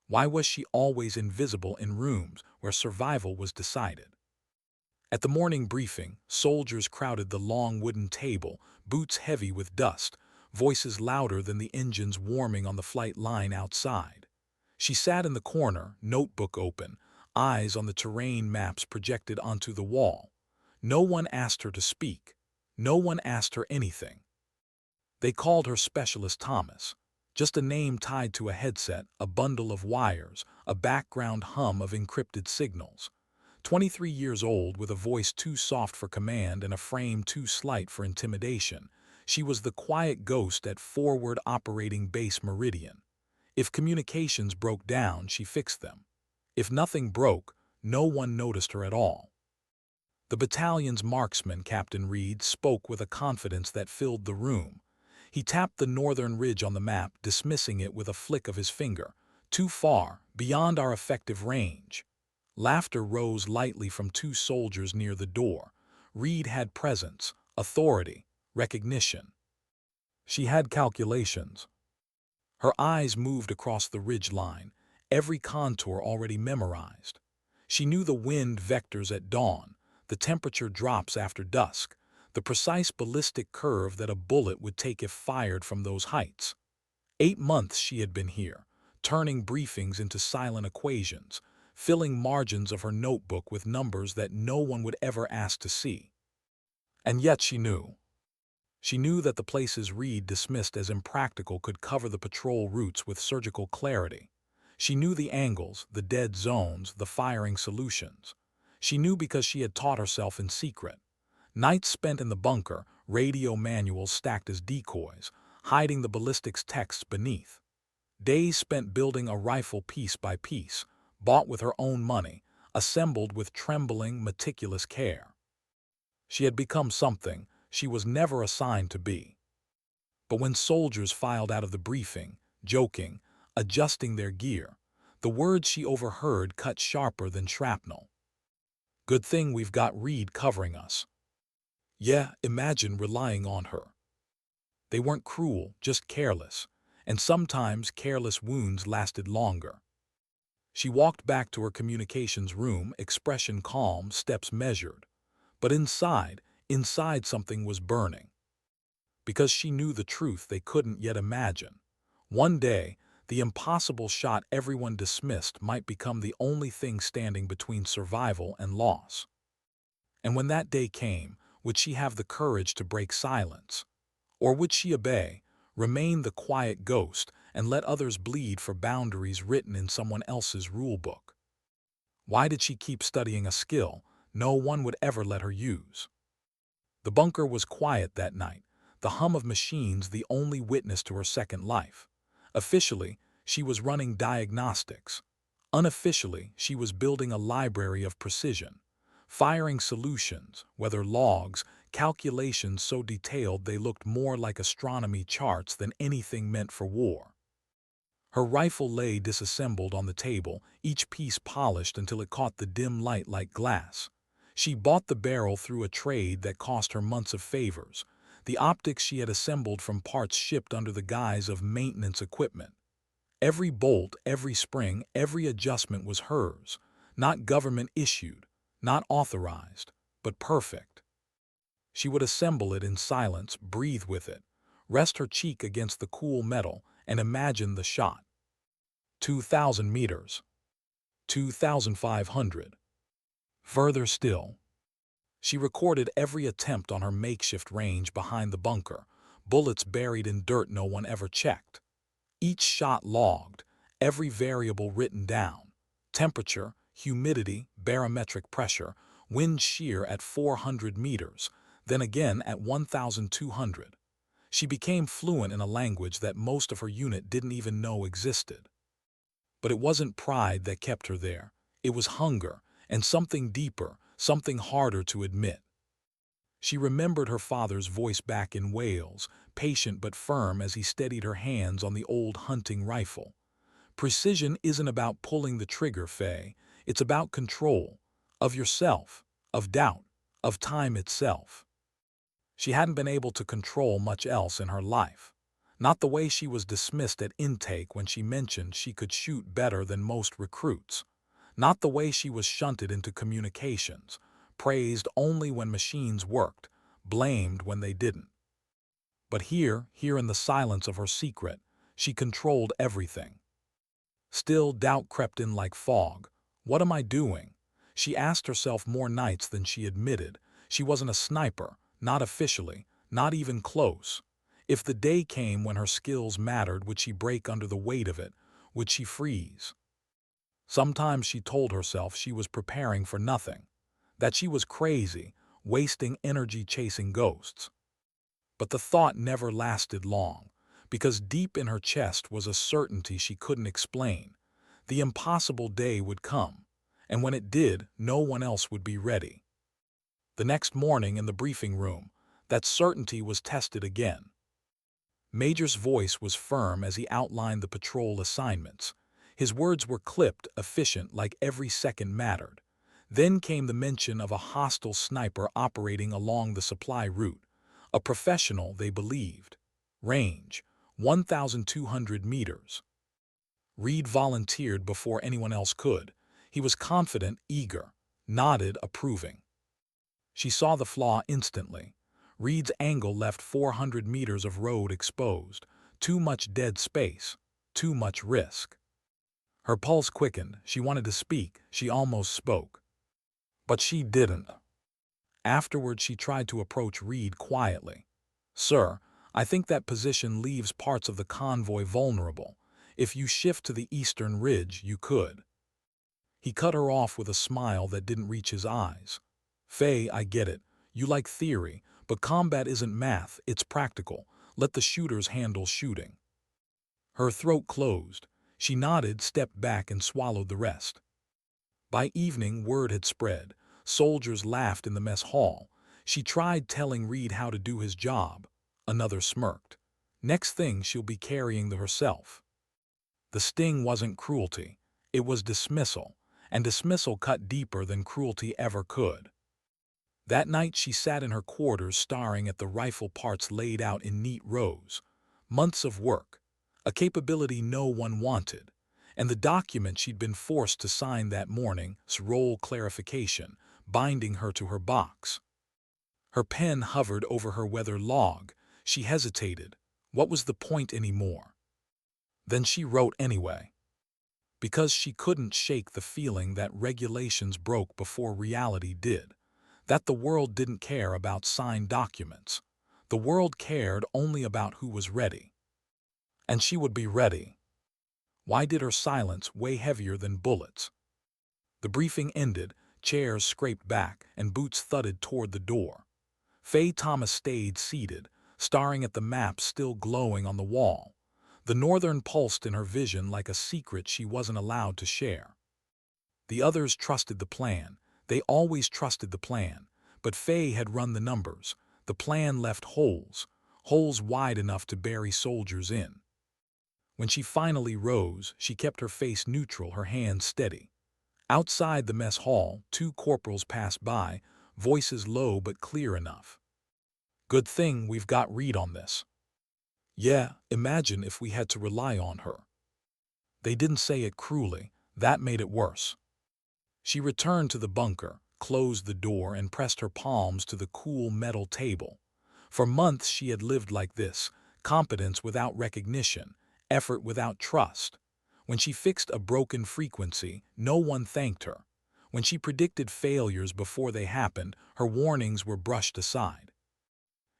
Why was she always invisible in rooms where survival was decided? At the morning briefing, soldiers crowded the long wooden table, boots heavy with dust, voices louder than the engines warming on the flight line outside. She sat in the corner, notebook open, eyes on the terrain maps projected onto the wall. No one asked her to speak. No one asked her anything. They called her Specialist Thomas. Just a name tied to a headset, a bundle of wires, a background hum of encrypted signals. 23 years old with a voice too soft for command and a frame too slight for intimidation, she was the quiet ghost at Forward Operating Base Meridian. If communications broke down, she fixed them. If nothing broke, no one noticed her at all. The battalion's marksman, Captain Reed, spoke with a confidence that filled the room. He tapped the northern ridge on the map, dismissing it with a flick of his finger. Too far, beyond our effective range. Laughter rose lightly from two soldiers near the door. Reed had presence, authority, recognition. She had calculations. Her eyes moved across the ridge line, every contour already memorized. She knew the wind vectors at dawn, the temperature drops after dusk, the precise ballistic curve that a bullet would take if fired from those heights. 8 months she had been here, turning briefings into silent equations, filling margins of her notebook with numbers that no one would ever ask to see. And yet she knew. She knew that the places Reed dismissed as impractical could cover the patrol routes with surgical clarity. She knew the angles, the dead zones, the firing solutions. She knew because she had taught herself in secret. Nights spent in the bunker, radio manuals stacked as decoys, hiding the ballistics texts beneath. Days spent building a rifle piece by piece, bought with her own money, assembled with trembling, meticulous care. She had become something she was never assigned to be. But when soldiers filed out of the briefing, joking, adjusting their gear, the words she overheard cut sharper than shrapnel. "Good thing we've got Reed covering us." Yeah, imagine relying on her. They weren't cruel, just careless, and sometimes careless wounds lasted longer. She walked back to her communications room, expression calm, steps measured. But inside something was burning. Because she knew the truth they couldn't yet imagine. One day, the impossible shot everyone dismissed might become the only thing standing between survival and loss. And when that day came, would she have the courage to break silence? Or would she obey, remain the quiet ghost, and let others bleed for boundaries written in someone else's rulebook? Why did she keep studying a skill no one would ever let her use? The bunker was quiet that night, the hum of machines the only witness to her second life. Officially, she was running diagnostics. Unofficially, she was building a library of precision, firing solutions, whether logs, calculations so detailed they looked more like astronomy charts than anything meant for war. Her rifle lay disassembled on the table, each piece polished until it caught the dim light like glass. She bought the barrel through a trade that cost her months of favors, the optics she had assembled from parts shipped under the guise of maintenance equipment. Every bolt, every spring, every adjustment was hers, not government-issued, not authorized, but perfect. She would assemble it in silence, breathe with it, rest her cheek against the cool metal, and imagine the shot. 2,000 meters. 2,500. Further still. She recorded every attempt on her makeshift range behind the bunker, bullets buried in dirt no one ever checked. Each shot logged, every variable written down. Temperature, humidity, barometric pressure, wind shear at 400 meters, then again at 1,200. She became fluent in a language that most of her unit didn't even know existed. But it wasn't pride that kept her there. It was hunger, and something deeper, something harder to admit. She remembered her father's voice back in Wales, patient but firm as he steadied her hands on the old hunting rifle. Precision isn't about pulling the trigger, Faye. It's about control. Of yourself, of doubt, of time itself. She hadn't been able to control much else in her life. Not the way she was dismissed at intake when she mentioned she could shoot better than most recruits. Not the way she was shunted into communications, praised only when machines worked, blamed when they didn't. But here in the silence of her secret, she controlled everything. Still, doubt crept in like fog. What am I doing? She asked herself more nights than she admitted. She wasn't a sniper, not officially, not even close. If the day came when her skills mattered, would she break under the weight of it? Would she freeze? Sometimes she told herself she was preparing for nothing, that she was crazy, wasting energy chasing ghosts. But the thought never lasted long, because deep in her chest was a certainty she couldn't explain. The impossible day would come, and when it did, no one else would be ready. The next morning in the briefing room, that certainty was tested again. Major's voice was firm as he outlined the patrol assignments. His words were clipped, efficient, like every second mattered. Then came the mention of a hostile sniper operating along the supply route. A professional, they believed. Range, 1,200 meters. Reed volunteered before anyone else could. He was confident, eager, nodded, approving. She saw the flaw instantly. Reed's angle left 400 meters of road exposed. Too much dead space. Too much risk. Her pulse quickened. She wanted to speak. She almost spoke. But she didn't. Afterward, she tried to approach Reed quietly. "Sir, I think that position leaves parts of the convoy vulnerable. If you shift to the eastern ridge, you could." He cut her off with a smile that didn't reach his eyes. "Faye, I get it. You like theory, but combat isn't math, it's practical. Let the shooters handle shooting." Her throat closed. She nodded, stepped back, and swallowed the rest. By evening, word had spread. Soldiers laughed in the mess hall. She tried telling Reed how to do his job. Another smirked. Next thing, she'll be carrying the herself. The sting wasn't cruelty. It was dismissal, and dismissal cut deeper than cruelty ever could. That night she sat in her quarters staring at the rifle parts laid out in neat rows. Months of work, a capability no one wanted, and the document she'd been forced to sign that morning's role clarification, binding her to her box. Her pen hovered over her weather log. She hesitated. What was the point anymore? Then she wrote anyway. Because she couldn't shake the feeling that regulations broke before reality did. That the world didn't care about signed documents. The world cared only about who was ready. And she would be ready. Why did her silence weigh heavier than bullets? The briefing ended, chairs scraped back, and boots thudded toward the door. Faye Thomas stayed seated, staring at the map still glowing on the wall. The northern pulsed in her vision like a secret she wasn't allowed to share. The others trusted the plan. They always trusted the plan. But Faye had run the numbers. The plan left holes, holes wide enough to bury soldiers in. When she finally rose, she kept her face neutral, her hands steady. Outside the mess hall, two corporals passed by, voices low but clear enough. "Good thing we've got Reed on this." "Yeah, imagine if we had to rely on her." They didn't say it cruelly. That made it worse. She returned to the bunker, closed the door, and pressed her palms to the cool metal table. For months she had lived like this, competence without recognition, effort without trust. When she fixed a broken frequency, no one thanked her. When she predicted failures before they happened, her warnings were brushed aside.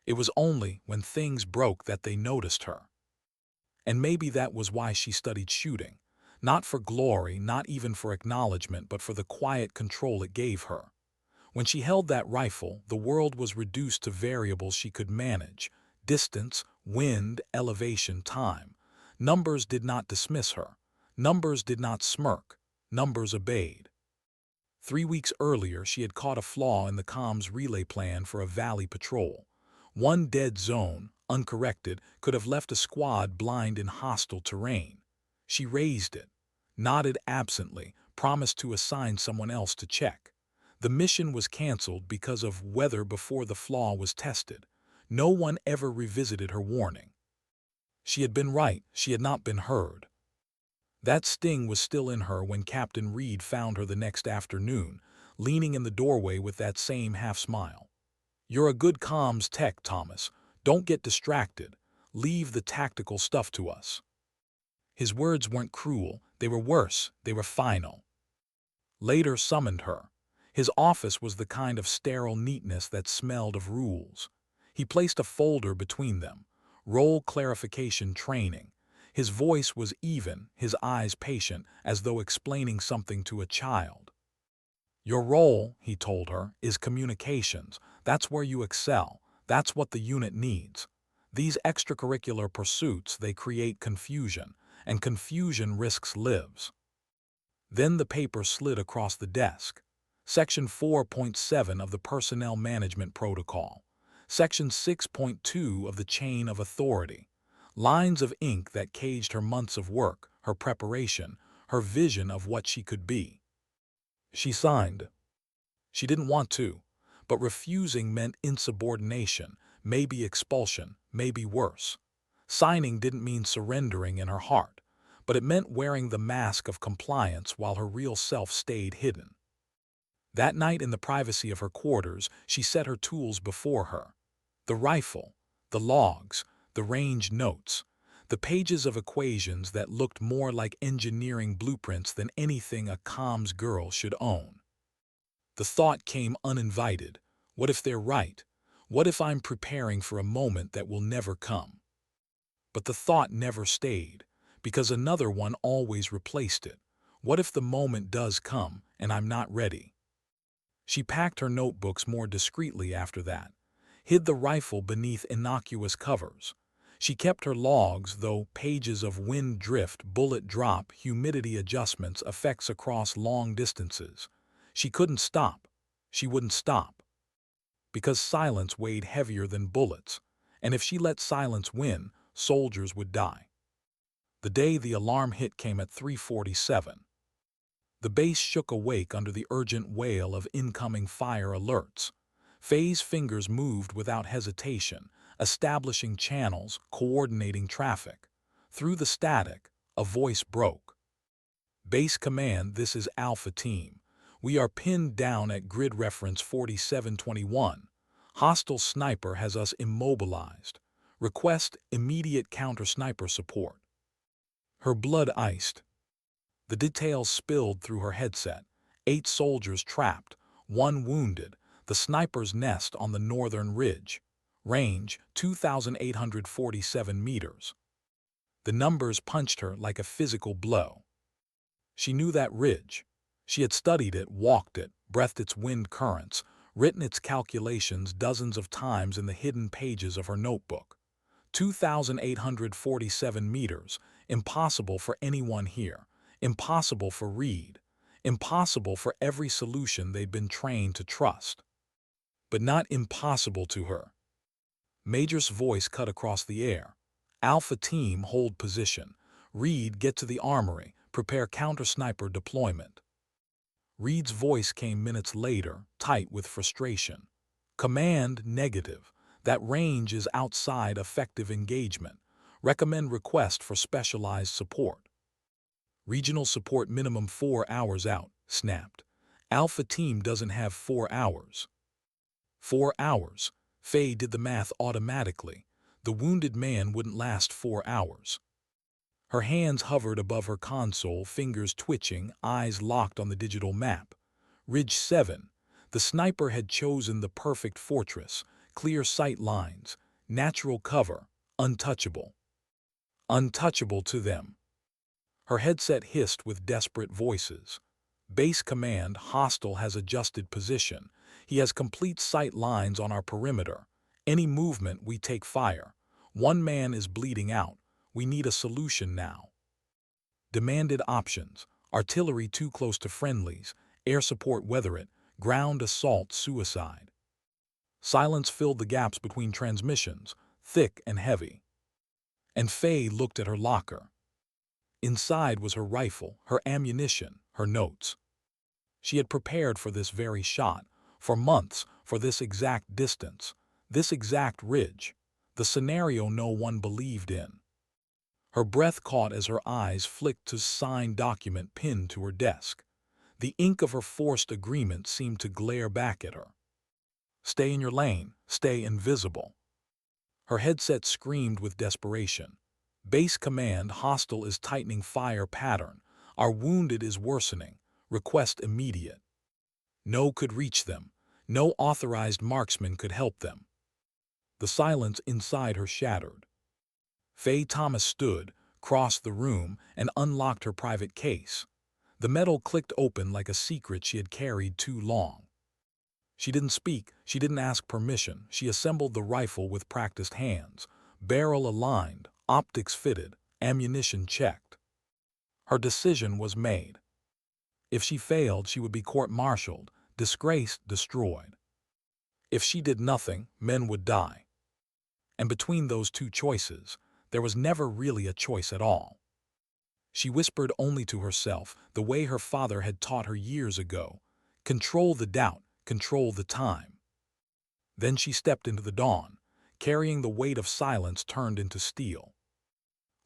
It was only when things broke that they noticed her. And maybe that was why she studied shooting. Not for glory, not even for acknowledgement, but for the quiet control it gave her. When she held that rifle, the world was reduced to variables she could manage: distance, wind, elevation, time. Numbers did not dismiss her. Numbers did not smirk. Numbers obeyed. 3 weeks earlier, she had caught a flaw in the comms relay plan for a valley patrol. One dead zone, uncorrected, could have left a squad blind in hostile terrain. She raised it, nodded absently, promised to assign someone else to check. The mission was canceled because of weather before the flaw was tested. No one ever revisited her warning. She had been right, she had not been heard. That sting was still in her when Captain Reed found her the next afternoon, leaning in the doorway with that same half-smile. "You're a good comms tech, Thomas. Don't get distracted. Leave the tactical stuff to us." His words weren't cruel, they were worse, they were final. Later summoned her. His office was the kind of sterile neatness that smelled of rules. He placed a folder between them. Role clarification training. His voice was even, his eyes patient, as though explaining something to a child. "Your role," he told her, "is communications. That's where you excel. That's what the unit needs. These extracurricular pursuits, they create confusion, and confusion risks lives." Then the paper slid across the desk. Section 4.7 of the Personnel Management Protocol. Section 6.2 of the Chain of Authority. Lines of ink that caged her months of work, her preparation, her vision of what she could be. She signed. She didn't want to, but refusing meant insubordination, maybe expulsion, maybe worse. Signing didn't mean surrendering in her heart, but it meant wearing the mask of compliance while her real self stayed hidden. That night in the privacy of her quarters, she set her tools before her. The rifle, the logs, the range notes, the pages of equations that looked more like engineering blueprints than anything a comms girl should own. The thought came uninvited. What if they're right? What if I'm preparing for a moment that will never come? But the thought never stayed, because another one always replaced it. What if the moment does come, and I'm not ready? She packed her notebooks more discreetly after that, hid the rifle beneath innocuous covers. She kept her logs, though, pages of wind drift, bullet drop, humidity adjustments, effects across long distances. She couldn't stop. She wouldn't stop. Because silence weighed heavier than bullets, and if she let silence win, soldiers would die. The day the alarm hit came at 3:47. The base shook awake under the urgent wail of incoming fire alerts. Faye's fingers moved without hesitation, establishing channels, coordinating traffic. Through the static, a voice broke. "Base command, this is Alpha Team. We are pinned down at grid reference 4721. Hostile sniper has us immobilized. Request immediate counter-sniper support." Her blood iced. The details spilled through her headset. 8 soldiers trapped, 1 wounded, the sniper's nest on the northern ridge. Range, 2,847 meters. The numbers punched her like a physical blow. She knew that ridge. She had studied it, walked it, breathed its wind currents, written its calculations dozens of times in the hidden pages of her notebook. 2,847 meters, impossible for anyone here. Impossible for Reed. Impossible for every solution they'd been trained to trust. But not impossible to her. Major's voice cut across the air. "Alpha Team, hold position. Reed, get to the armory. Prepare counter-sniper deployment." Reed's voice came minutes later, tight with frustration. "Command, negative. That range is outside effective engagement. Recommend request for specialized support." "Regional support minimum 4 hours out," snapped. "Alpha Team doesn't have 4 hours." 4 hours. Faye did the math automatically. The wounded man wouldn't last 4 hours. Her hands hovered above her console, fingers twitching, eyes locked on the digital map. Ridge 7. The sniper had chosen the perfect fortress. Clear sight lines. Natural cover. Untouchable. Untouchable to them. Her headset hissed with desperate voices. "Base command, hostile has adjusted position. He has complete sight lines on our perimeter. Any movement, we take fire. 1 man is bleeding out. We need a solution now." Demanded options. Artillery too close to friendlies. Air support weather it. Ground assault suicide. Silence filled the gaps between transmissions, thick and heavy. And Faye looked at her locker. Inside was her rifle, her ammunition, her notes. She had prepared for this very shot, for months, for this exact distance, this exact ridge, the scenario no one believed in. Her breath caught as her eyes flicked to signed document pinned to her desk. The ink of her forced agreement seemed to glare back at her. Stay in your lane, stay invisible. Her headset screamed with desperation. Base command, hostile is tightening fire pattern. Our wounded is worsening. Request immediate. No could reach them. No authorized marksman could help them. The silence inside her shattered. Faye Thomas stood, crossed the room, and unlocked her private case. The metal clicked open like a secret she had carried too long. She didn't speak, she didn't ask permission. She assembled the rifle with practiced hands, barrel aligned, optics fitted, ammunition checked. Her decision was made. If she failed, she would be court-martialed, disgraced, destroyed. If she did nothing, men would die. And between those two choices, there was never really a choice at all. She whispered only to herself, the way her father had taught her years ago. Control the doubt, control the time. Then she stepped into the dawn, carrying the weight of silence turned into steel.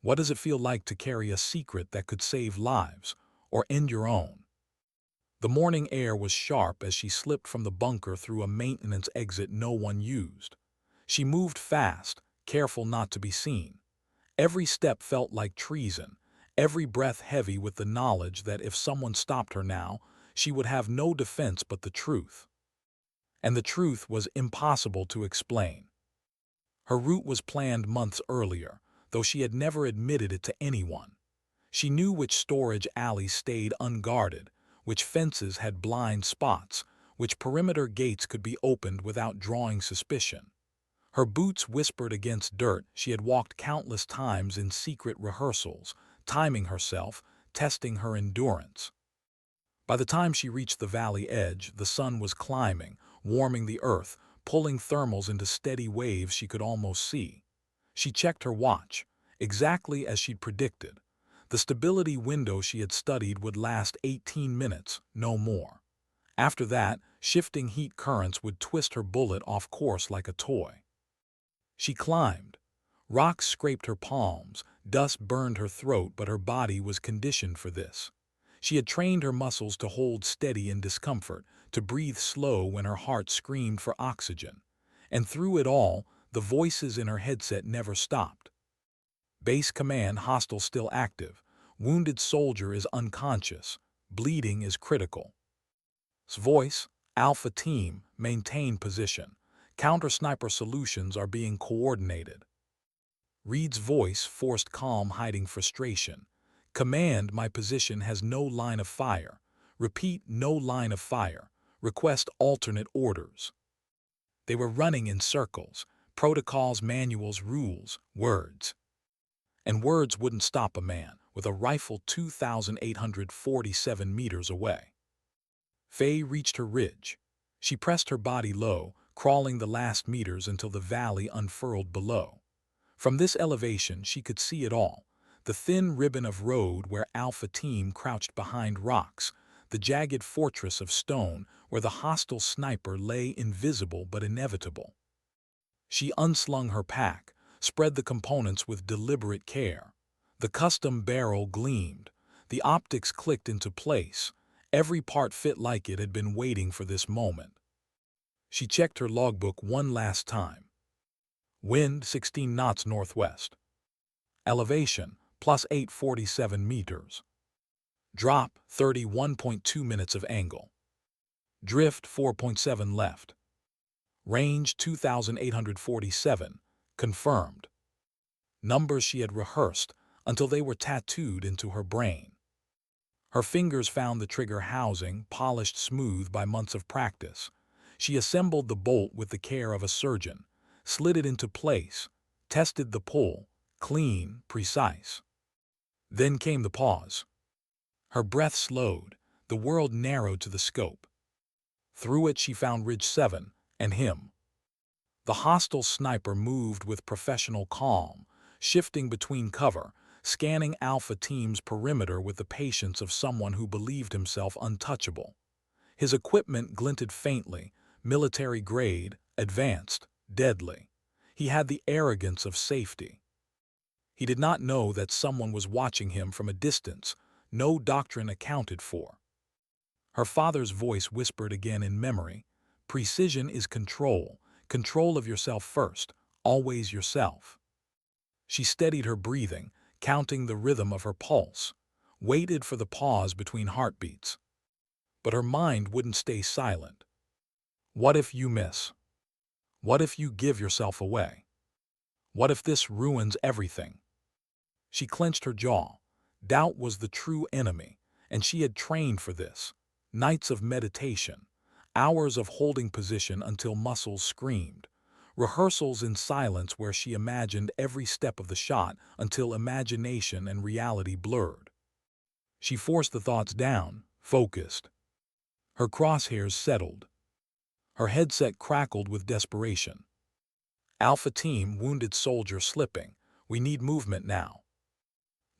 What does it feel like to carry a secret that could save lives, or end your own? The morning air was sharp as she slipped from the bunker through a maintenance exit no one used. She moved fast, careful not to be seen. Every step felt like treason, every breath heavy with the knowledge that if someone stopped her now, she would have no defense but the truth. And the truth was impossible to explain. Her route was planned months earlier, though she had never admitted it to anyone. She knew which storage alleys stayed unguarded, which fences had blind spots, which perimeter gates could be opened without drawing suspicion. Her boots whispered against dirt. She had walked countless times in secret rehearsals, timing herself, testing her endurance. By the time she reached the valley edge, the sun was climbing, warming the earth, pulling thermals into steady waves she could almost see. She checked her watch, exactly as she'd predicted. The stability window she had studied would last 18 minutes, no more. After that, shifting heat currents would twist her bullet off course like a toy. She climbed. Rocks scraped her palms, dust burned her throat, but her body was conditioned for this. She had trained her muscles to hold steady in discomfort, to breathe slow when her heart screamed for oxygen. And through it all, the voices in her headset never stopped. Base command, hostile still active. Wounded soldier is unconscious. Bleeding is critical. Voice, Alpha team, maintain position. Counter-sniper solutions are being coordinated. Reed's voice forced calm, hiding frustration. Command, my position has no line of fire. Repeat, no line of fire. Request alternate orders. They were running in circles. Protocols, manuals, rules, words. And words wouldn't stop a man with a rifle 2,847 meters away. Faye reached her ridge. She pressed her body low, crawling the last meters until the valley unfurled below. From this elevation, she could see it all. The thin ribbon of road where Alpha Team crouched behind rocks, the jagged fortress of stone where the hostile sniper lay invisible but inevitable. She unslung her pack, spread the components with deliberate care. The custom barrel gleamed. The optics clicked into place. Every part fit like it had been waiting for this moment. She checked her logbook one last time. Wind 16 knots northwest. Elevation plus 847 meters. Drop 31.2 minutes of angle. Drift 4.7 left. Range 2,847, confirmed. Numbers she had rehearsed until they were tattooed into her brain. Her fingers found the trigger housing, polished smooth by months of practice. She assembled the bolt with the care of a surgeon, slid it into place, tested the pull, clean, precise. Then came the pause. Her breath slowed, the world narrowed to the scope. Through it she found Ridge 7 and him. The hostile sniper moved with professional calm, shifting between cover, scanning Alpha Team's perimeter with the patience of someone who believed himself untouchable. His equipment glinted faintly, military grade, advanced, deadly. He had the arrogance of safety. He did not know that someone was watching him from a distance no doctrine accounted for. Her father's voice whispered again in memory, "Precision is control, control of yourself first, always yourself." She steadied her breathing, counting the rhythm of her pulse, waited for the pause between heartbeats. But her mind wouldn't stay silent. What if you miss? What if you give yourself away? What if this ruins everything? She clenched her jaw. Doubt was the true enemy, and she had trained for this. Nights of meditation, hours of holding position until muscles screamed, rehearsals in silence where she imagined every step of the shot until imagination and reality blurred. She forced the thoughts down, focused. Her crosshairs settled. Her headset crackled with desperation. "Alpha Team, wounded soldier slipping. We need movement now."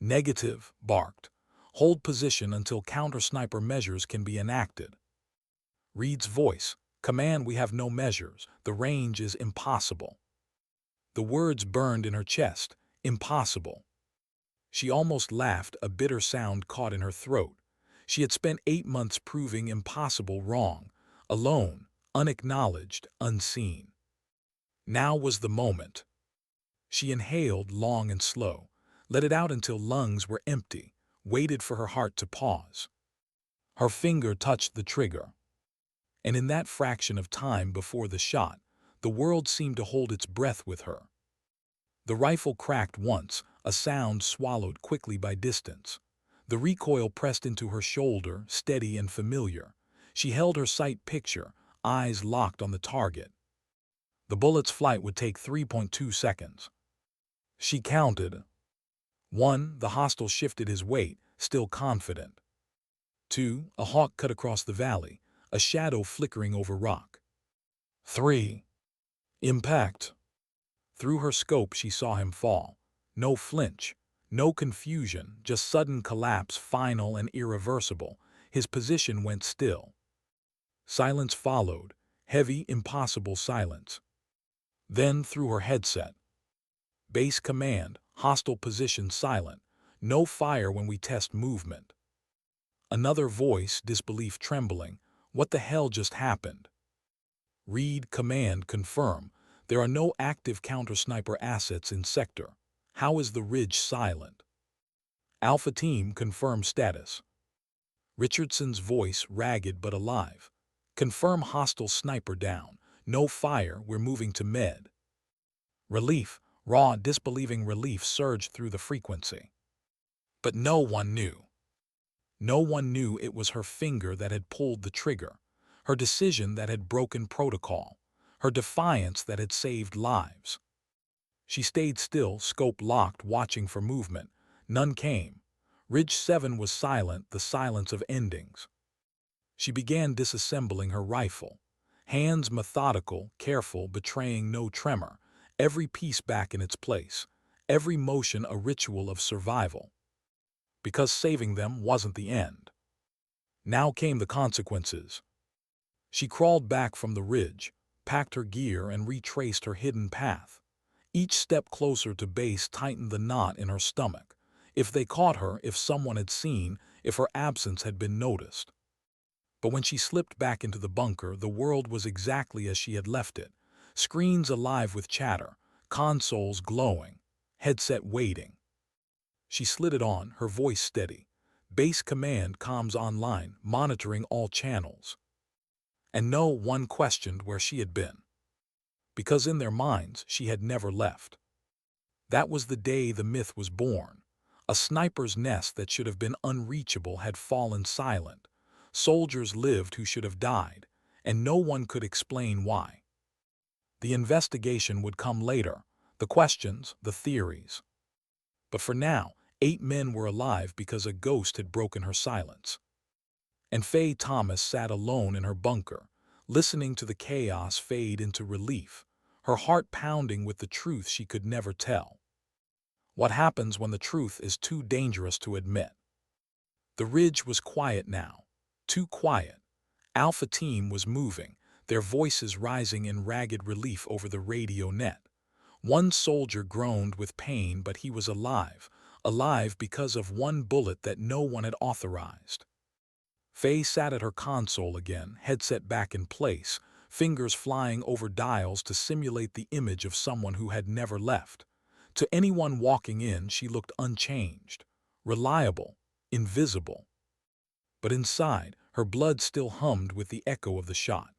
"Negative," barked. "Hold position until counter-sniper measures can be enacted." Reed's voice, "Command, we have no measures. The range is impossible." The words burned in her chest. Impossible. She almost laughed, a bitter sound caught in her throat. She had spent 8 months proving impossible wrong, alone, unacknowledged, unseen. Now was the moment. She inhaled long and slow, let it out until lungs were empty, waited for her heart to pause. Her finger touched the trigger. And in that fraction of time before the shot, the world seemed to hold its breath with her. The rifle cracked once, a sound swallowed quickly by distance. The recoil pressed into her shoulder, steady and familiar. She held her sight picture, eyes locked on the target. The bullet's flight would take 3.2 seconds. She counted. 1. The hostile shifted his weight, still confident. 2. A hawk cut across the valley, a shadow flickering over rock. 3. Impact. Through her scope she saw him fall. No flinch, no confusion, just sudden collapse, final and irreversible. His position went still. Silence followed, heavy, impossible silence. Then through her headset. "Base command, hostile position silent. No fire when we test movement." Another voice, disbelief trembling. "What the hell just happened?" "Read command, confirm. There are no active counter-sniper assets in sector. How is the ridge silent?" "Alpha Team, confirm status." Richardson's voice, ragged but alive. "Confirm hostile sniper down. No fire, we're moving to med." Relief, raw, disbelieving relief surged through the frequency. But no one knew. No one knew it was her finger that had pulled the trigger, her decision that had broken protocol, her defiance that had saved lives. She stayed still, scope locked, watching for movement. None came. Ridge 7 was silent, the silence of endings. She began disassembling her rifle. Hands methodical, careful, betraying no tremor. Every piece back in its place. Every motion a ritual of survival. Because saving them wasn't the end. Now came the consequences. She crawled back from the ridge, packed her gear and retraced her hidden path. Each step closer to base tightened the knot in her stomach. If they caught her, if someone had seen, if her absence had been noticed. But when she slipped back into the bunker, the world was exactly as she had left it. Screens alive with chatter, consoles glowing, headset waiting. She slid it on, her voice steady. "Base command, comms online, monitoring all channels." And no one questioned where she had been. Because in their minds, she had never left. That was the day the myth was born. A sniper's nest that should have been unreachable had fallen silent. Soldiers lived who should have died, and no one could explain why. The investigation would come later, the questions, the theories. But for now, 8 men were alive because a ghost had broken her silence. And Faye Thomas sat alone in her bunker, listening to the chaos fade into relief, her heart pounding with the truth she could never tell. What happens when the truth is too dangerous to admit? The ridge was quiet now, too quiet. Alpha Team was moving, their voices rising in ragged relief over the radio net. One soldier groaned with pain, but he was alive, alive because of one bullet that no one had authorized. Faye sat at her console again, headset back in place, fingers flying over dials to simulate the image of someone who had never left. To anyone walking in, she looked unchanged, reliable, invisible. But inside, her blood still hummed with the echo of the shot.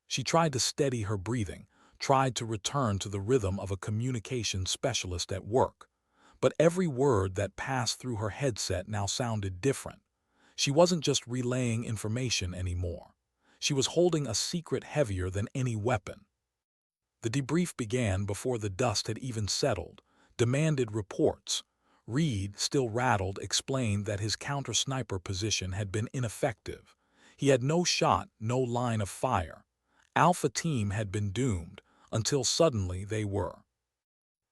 She tried to steady her breathing, tried to return to the rhythm of a communication specialist at work. But every word that passed through her headset now sounded different. She wasn't just relaying information anymore. She was holding a secret heavier than any weapon. The debrief began before the dust had even settled, demanded reports. Reed, still rattled, explained that his counter-sniper position had been ineffective. He had no shot, no line of fire. Alpha Team had been doomed, until suddenly they were.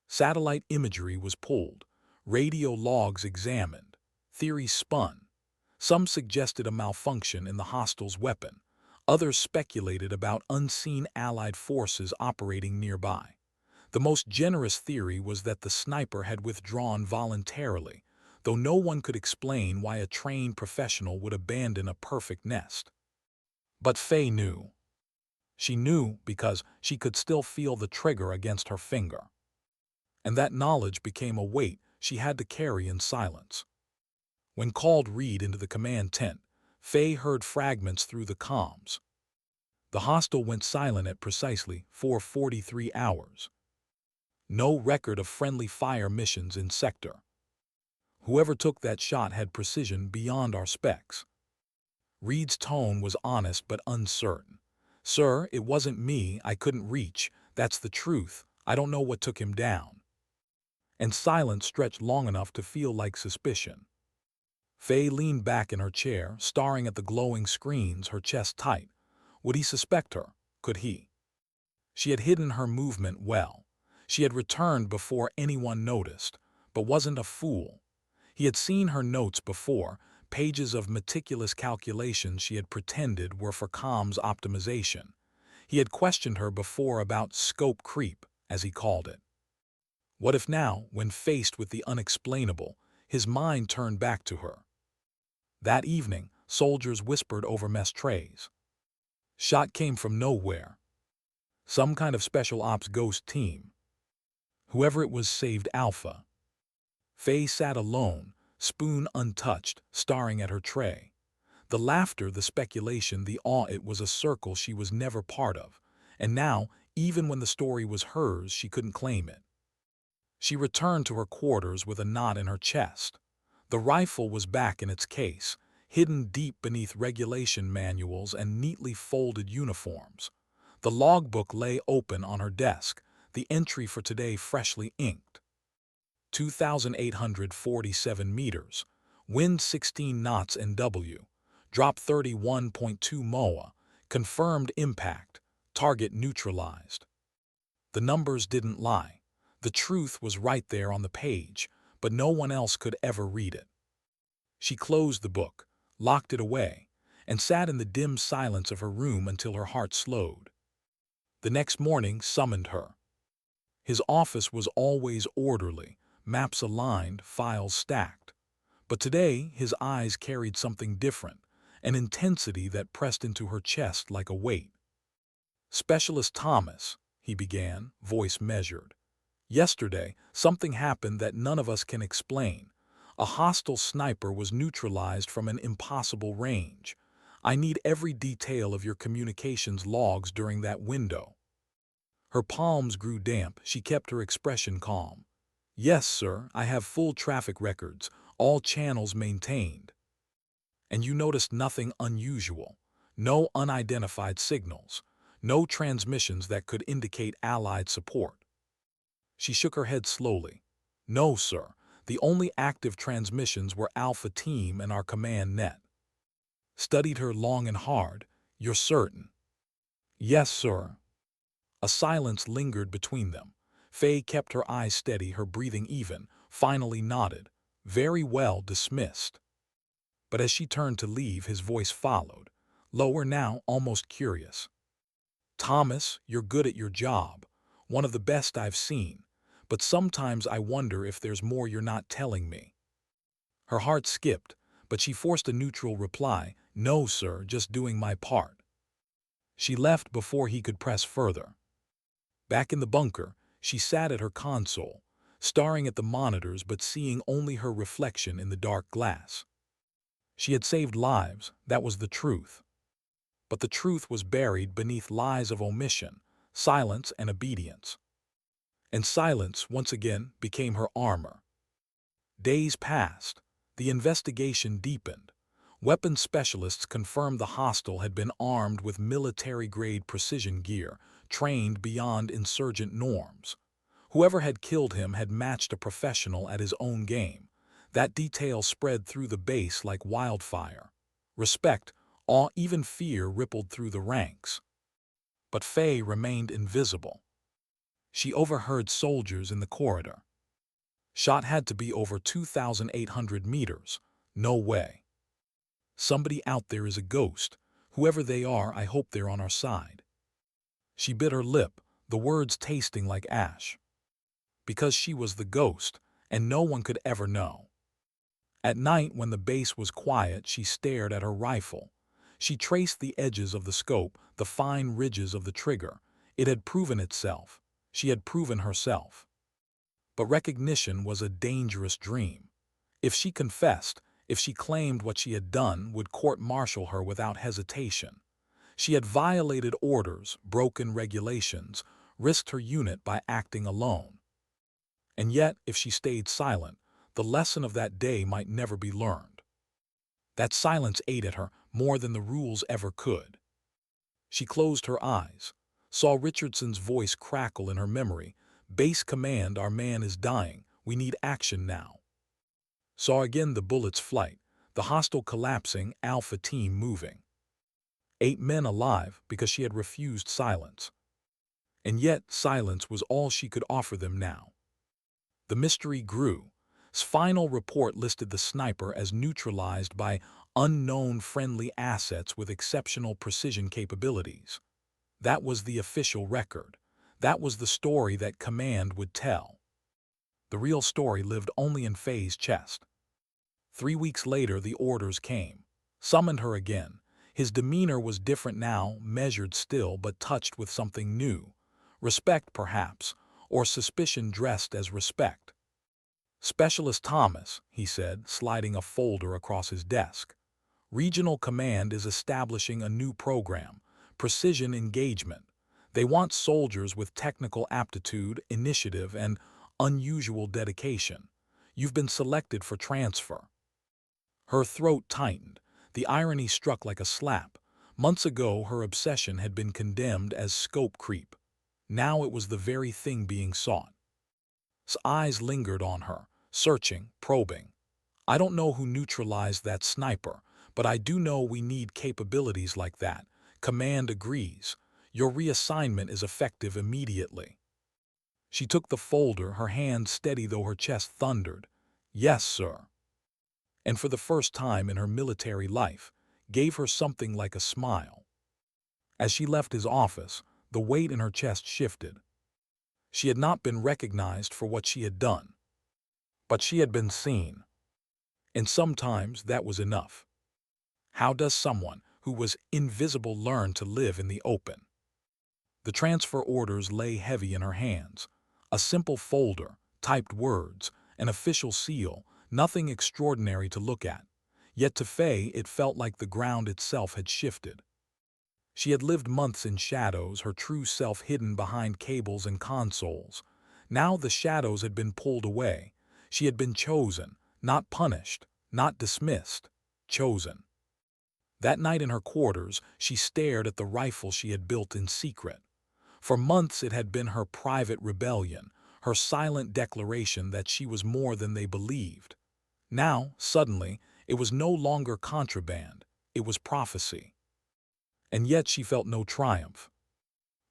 Satellite imagery was pulled, radio logs examined, theories spun. Some suggested a malfunction in the hostiles' weapon. Others speculated about unseen Allied forces operating nearby. The most generous theory was that the sniper had withdrawn voluntarily, though no one could explain why a trained professional would abandon a perfect nest. But Faye knew. She knew because she could still feel the trigger against her finger. And that knowledge became a weight she had to carry in silence. When called Reed into the command tent, Faye heard fragments through the comms. The hostile went silent at precisely 4:43 hours. No record of friendly fire missions in sector. Whoever took that shot had precision beyond our specs. Reed's tone was honest but uncertain. Sir, it wasn't me, I couldn't reach. That's the truth. I don't know what took him down. And silence stretched long enough to feel like suspicion. Faye leaned back in her chair, staring at the glowing screens, her chest tight. Would he suspect her? Could he? She had hidden her movement well. She had returned before anyone noticed, but wasn't a fool. He had seen her notes before, pages of meticulous calculations she had pretended were for comms optimization. He had questioned her before about scope creep, as he called it. What if now, when faced with the unexplainable, his mind turned back to her? That evening, soldiers whispered over mess trays. Shot came from nowhere. Some kind of special ops ghost team. Whoever it was saved Alpha. Faye sat alone, spoon untouched, staring at her tray. The laughter, the speculation, the awe, it was a circle she was never part of. And now, even when the story was hers, she couldn't claim it. She returned to her quarters with a knot in her chest. The rifle was back in its case, hidden deep beneath regulation manuals and neatly folded uniforms. The logbook lay open on her desk, the entry for today freshly inked. 2,847 meters, wind 16 knots NW, drop 31.2 MOA, confirmed impact, target neutralized. The numbers didn't lie. The truth was right there on the page, but no one else could ever read it. She closed the book, locked it away, and sat in the dim silence of her room until her heart slowed. The next morning summoned her. His office was always orderly, maps aligned, files stacked. But today his eyes carried something different, an intensity that pressed into her chest like a weight. "Specialist Thomas," he began, voice measured. "Yesterday, something happened that none of us can explain. A hostile sniper was neutralized from an impossible range. I need every detail of your communications logs during that window." Her palms grew damp. She kept her expression calm. "Yes, sir, I have full traffic records, all channels maintained." "And you noticed nothing unusual? No unidentified signals? No transmissions that could indicate Allied support?" She shook her head slowly. "No, sir. The only active transmissions were Alpha Team and our command net." Studied her long and hard. "You're certain?" "Yes, sir." A silence lingered between them. Faye kept her eyes steady, her breathing even, finally nodded. "Very well, dismissed." But as she turned to leave, his voice followed, lower now, almost curious. "Thomas, you're good at your job. One of the best I've seen. But sometimes I wonder if there's more you're not telling me." Her heart skipped, but she forced a neutral reply, "No, sir, just doing my part." She left before he could press further. Back in the bunker, she sat at her console, staring at the monitors but seeing only her reflection in the dark glass. She had saved lives, that was the truth. But the truth was buried beneath lies of omission, silence, and obedience. And silence, once again, became her armor. Days passed. The investigation deepened. Weapons specialists confirmed the hostile had been armed with military-grade precision gear, trained beyond insurgent norms. Whoever had killed him had matched a professional at his own game. That detail spread through the base like wildfire. Respect, awe, even fear rippled through the ranks. But Faye remained invisible. She overheard soldiers in the corridor. "Shot had to be over 2,800 meters. No way. Somebody out there is a ghost. Whoever they are, I hope they're on our side." She bit her lip, the words tasting like ash. Because she was the ghost, and no one could ever know. At night, when the base was quiet, she stared at her rifle. She traced the edges of the scope, the fine ridges of the trigger. It had proven itself. She had proven herself. But recognition was a dangerous dream. If she confessed, if she claimed what she had done, would court-martial her without hesitation. She had violated orders, broken regulations, risked her unit by acting alone. And yet, if she stayed silent, the lesson of that day might never be learned. That silence ate at her more than the rules ever could. She closed her eyes, saw Richardson's voice crackle in her memory. "Base command, our man is dying. We need action now." Saw again the bullet's flight, the hostile collapsing, Alpha team moving. 8 men alive because she had refused silence. And yet silence was all she could offer them now. The mystery grew. His final report listed the sniper as neutralized by unknown friendly assets with exceptional precision capabilities. That was the official record. That was the story that command would tell. The real story lived only in Faye's chest. 3 weeks later, the orders came. Summoned her again. His demeanor was different now, measured still, but touched with something new. Respect, perhaps, or suspicion dressed as respect. "Specialist Thomas," he said, sliding a folder across his desk. "Regional Command is establishing a new program, Precision Engagement. They want soldiers with technical aptitude, initiative, and unusual dedication. You've been selected for transfer." Her throat tightened. The irony struck like a slap. Months ago, her obsession had been condemned as scope creep. Now it was the very thing being sought. His eyes lingered on her, searching, probing. "I don't know who neutralized that sniper, but I do know we need capabilities like that. Command agrees. Your reassignment is effective immediately." She took the folder, her hand steady though her chest thundered. "Yes, sir." And for the first time in her military life, gave her something like a smile. As she left his office, the weight in her chest shifted. She had not been recognized for what she had done, but she had been seen. And sometimes that was enough. How does someone who was invisible learn to live in the open? The transfer orders lay heavy in her hands. A simple folder, typed words, an official seal, nothing extraordinary to look at. Yet to Faye it felt like the ground itself had shifted. She had lived months in shadows, her true self hidden behind cables and consoles. Now the shadows had been pulled away. She had been chosen, not punished, not dismissed, chosen. That night in her quarters, she stared at the rifle she had built in secret. For months it had been her private rebellion, her silent declaration that she was more than they believed. Now, suddenly, it was no longer contraband, it was prophecy. And yet she felt no triumph.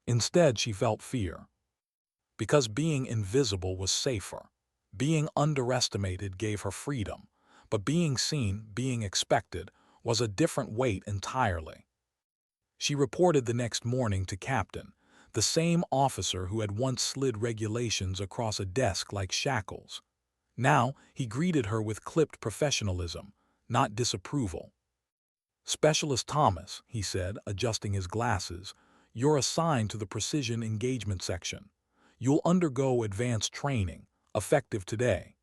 Instead, she felt fear. Because being invisible was safer. Being underestimated gave her freedom. But being seen, being expected, was a different weight entirely. She reported the next morning to Captain. the same officer who had once slid regulations across a desk like shackles. Now he greeted her with clipped professionalism, not disapproval. "Specialist Thomas," he said, adjusting his glasses, "you're assigned to the precision engagement section. You'll undergo advanced training, effective today."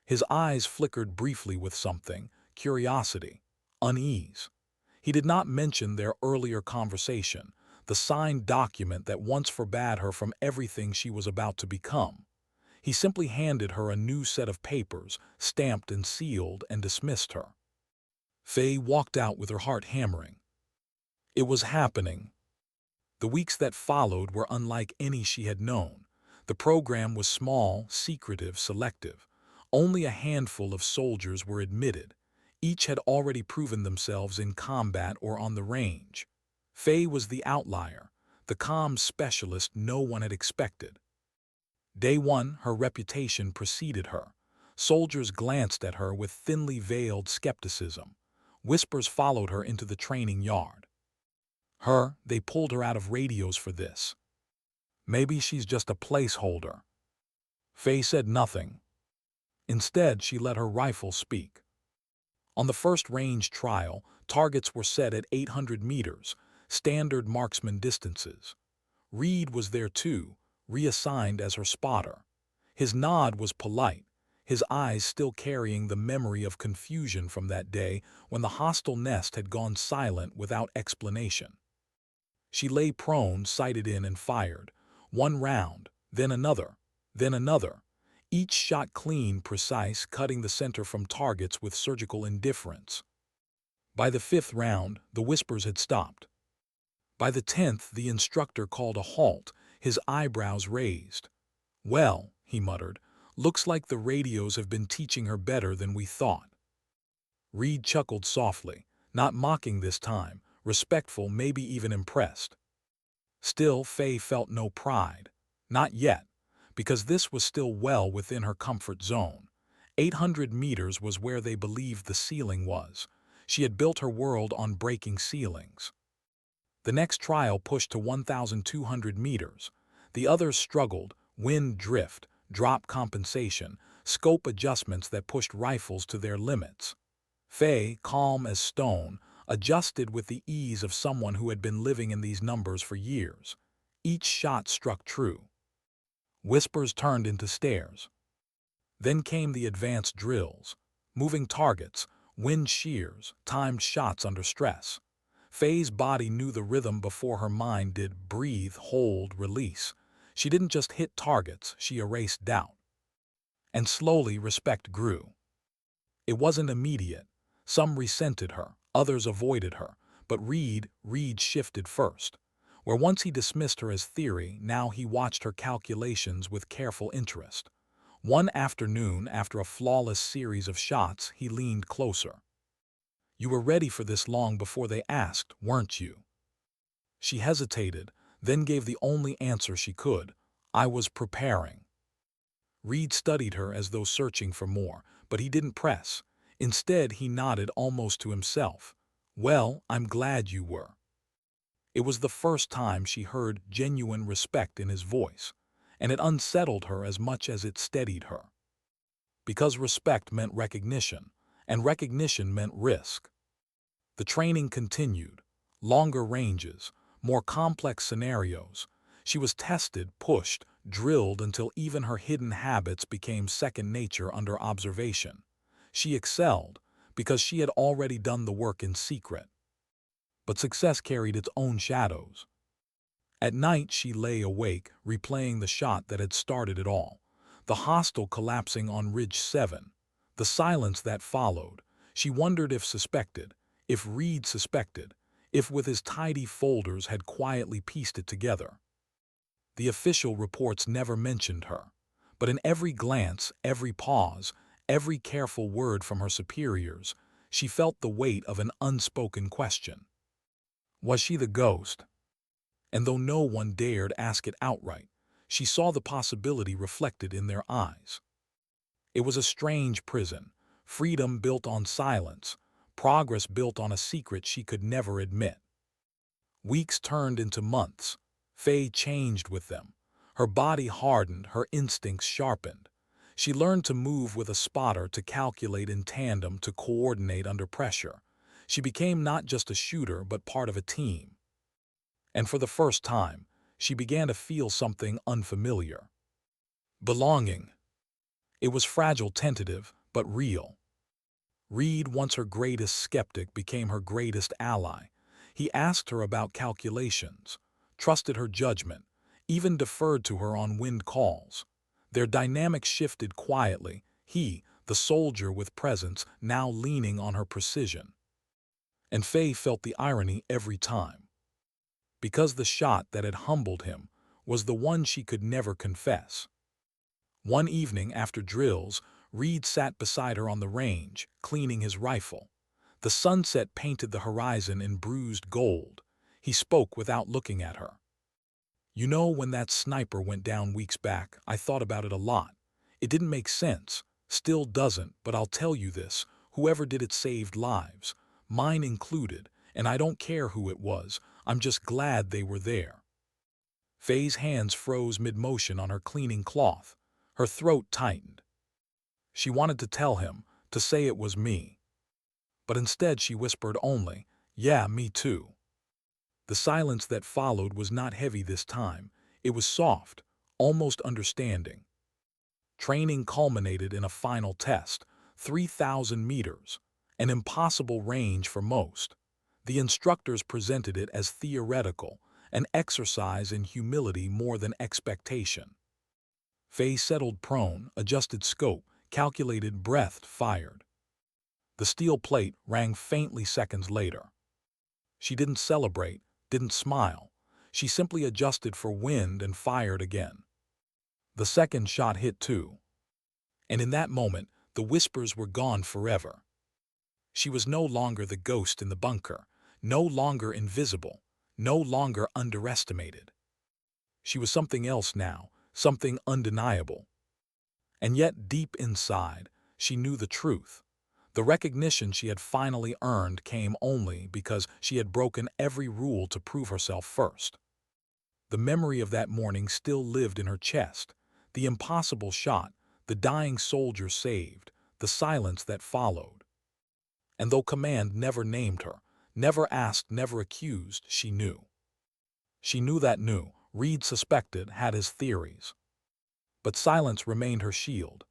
His eyes flickered briefly with something: curiosity, unease. He did not mention their earlier conversation, the signed document that once forbade her from everything she was about to become. He simply handed her a new set of papers, stamped and sealed, and dismissed her. Faye walked out with her heart hammering. It was happening. The weeks that followed were unlike any she had known. The program was small, secretive, selective. Only a handful of soldiers were admitted. Each had already proven themselves in combat or on the range. Faye was the outlier, the comms specialist no one had expected. Day one, her reputation preceded her. Soldiers glanced at her with thinly veiled skepticism. Whispers followed her into the training yard. They pulled her out of radios for this. Maybe she's just a placeholder. Faye said nothing. Instead, she let her rifle speak. On the first range trial, targets were set at 800 meters, standard marksman distances. Reed was there too, reassigned as her spotter. His nod was polite, his eyes still carrying the memory of confusion from that day when the hostile nest had gone silent without explanation. She lay prone, sighted in, and fired. One round, then another, then another. Each shot clean, precise, cutting the center from targets with surgical indifference. By the fifth round, the whispers had stopped. By the 10th, the instructor called a halt, his eyebrows raised. "Well," he muttered, "looks like the radios have been teaching her better than we thought." Reed chuckled softly, not mocking this time, respectful, maybe even impressed. Still, Faye felt no pride. Not yet, because this was still well within her comfort zone. 800 meters was where they believed the ceiling was. She had built her world on breaking ceilings. The next trial pushed to 1,200 meters. The others struggled: wind drift, drop compensation, scope adjustments that pushed rifles to their limits. Faye, calm as stone, adjusted with the ease of someone who had been living in these numbers for years. Each shot struck true. Whispers turned into stares. Then came the advanced drills: moving targets, wind shears, timed shots under stress. Faye's body knew the rhythm before her mind did: breathe, hold, release. She didn't just hit targets, she erased doubt. And slowly respect grew. It wasn't immediate. Some resented her, others avoided her, but Reed shifted first. Where once he dismissed her as theory, now he watched her calculations with careful interest. One afternoon, after a flawless series of shots, he leaned closer. "You were ready for this long before they asked, weren't you?" She hesitated, then gave the only answer she could: "I was preparing." Reed studied her as though searching for more, but he didn't press. Instead, he nodded almost to himself. "Well, I'm glad you were." It was the first time she heard genuine respect in his voice, and it unsettled her as much as it steadied her. Because respect meant recognition, and recognition meant risk. The training continued: longer ranges, more complex scenarios. She was tested, pushed, drilled until even her hidden habits became second nature under observation. She excelled because she had already done the work in secret. But success carried its own shadows. At night she lay awake, replaying the shot that had started it all. The hostile collapsing on Ridge 7. The silence that followed. She wondered if suspected, if Reed suspected, if with his tidy folders had quietly pieced it together. The official reports never mentioned her, but in every glance, every pause, every careful word from her superiors, she felt the weight of an unspoken question. Was she the ghost? And though no one dared ask it outright, she saw the possibility reflected in their eyes. It was a strange prison, freedom built on silence, progress built on a secret she could never admit. Weeks turned into months. Faye changed with them. Her body hardened, her instincts sharpened. She learned to move with a spotter, to calculate in tandem, to coordinate under pressure. She became not just a shooter, but part of a team. And for the first time, she began to feel something unfamiliar. Belonging. It was fragile, tentative, but real. Reed, once her greatest skeptic, became her greatest ally. He asked her about calculations, trusted her judgment, even deferred to her on wind calls. Their dynamic shifted quietly, he, the soldier with presence, now leaning on her precision. And Faye felt the irony every time. Because the shot that had humbled him was the one she could never confess. One evening after drills, Reed sat beside her on the range, cleaning his rifle. The sunset painted the horizon in bruised gold. He spoke without looking at her. "You know, when that sniper went down weeks back, I thought about it a lot. It didn't make sense, still doesn't, but I'll tell you this, whoever did it saved lives, mine included, and I don't care who it was, I'm just glad they were there." Faye's hands froze mid-motion on her cleaning cloth. Her throat tightened. She wanted to tell him, to say it was me. But instead she whispered only, "Yeah, me too." The silence that followed was not heavy this time. It was soft, almost understanding. Training culminated in a final test, 3,000 meters, an impossible range for most. The instructors presented it as theoretical, an exercise in humility more than expectation. Faye settled prone, adjusted scope, calculated breath, fired. The steel plate rang faintly seconds later. She didn't celebrate, didn't smile. She simply adjusted for wind and fired again. The second shot hit too. And in that moment, the whispers were gone forever. She was no longer the ghost in the bunker, no longer invisible, no longer underestimated. She was something else now, something undeniable. And yet, deep inside, she knew the truth. The recognition she had finally earned came only because she had broken every rule to prove herself first. The memory of that morning still lived in her chest. The impossible shot, the dying soldier saved, the silence that followed. And though command never named her, never asked, never accused, she knew. She knew that Reed suspected, had his theories. But silence remained her shield.